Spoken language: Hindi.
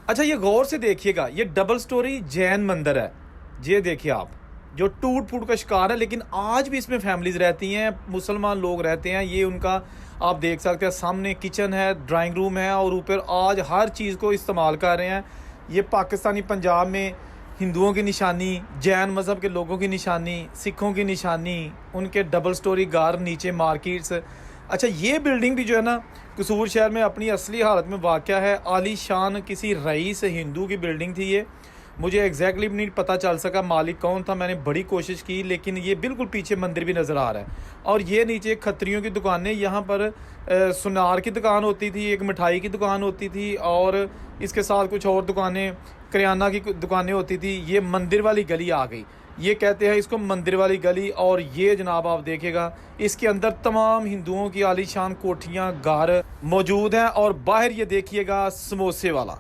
अच्छा, ये गौर से देखिएगा, ये डबल स्टोरी जैन मंदिर है। ये देखिए आप, जो टूट फूट का शिकार है, लेकिन आज भी इसमें फैमिलीज रहती हैं, मुसलमान लोग रहते हैं। ये उनका आप देख सकते हैं, सामने किचन है, ड्राइंग रूम है, और ऊपर आज हर चीज़ को इस्तेमाल कर रहे हैं। ये पाकिस्तानी पंजाब में हिंदुओं की निशानी, जैन मज़हब के लोगों की निशानी, सिखों की निशानी, उनके डबल स्टोरी घर, नीचे मार्केट्स। अच्छा, ये बिल्डिंग भी जो है ना, कसूर शहर में अपनी असली हालत में वाक़या है। आलीशान किसी रईस हिंदू की बिल्डिंग थी ये। मुझे एग्जैक्टली नहीं पता चल सका मालिक कौन था, मैंने बड़ी कोशिश की, लेकिन ये बिल्कुल पीछे मंदिर भी नज़र आ रहा है। और ये नीचे खत्रियों की दुकानें, यहाँ पर सुनार की दुकान होती थी, एक मिठाई की दुकान होती थी, और इसके साथ कुछ और दुकानें, करियाना की दुकानें होती थी। ये मंदिर वाली गली आ गई, ये कहते हैं इसको मंदिर वाली गली। और ये जनाब आप देखेगा, इसके अंदर तमाम हिंदुओं की आलीशान कोठियाँ, घर मौजूद हैं। और बाहर ये देखिएगा समोसे वाला।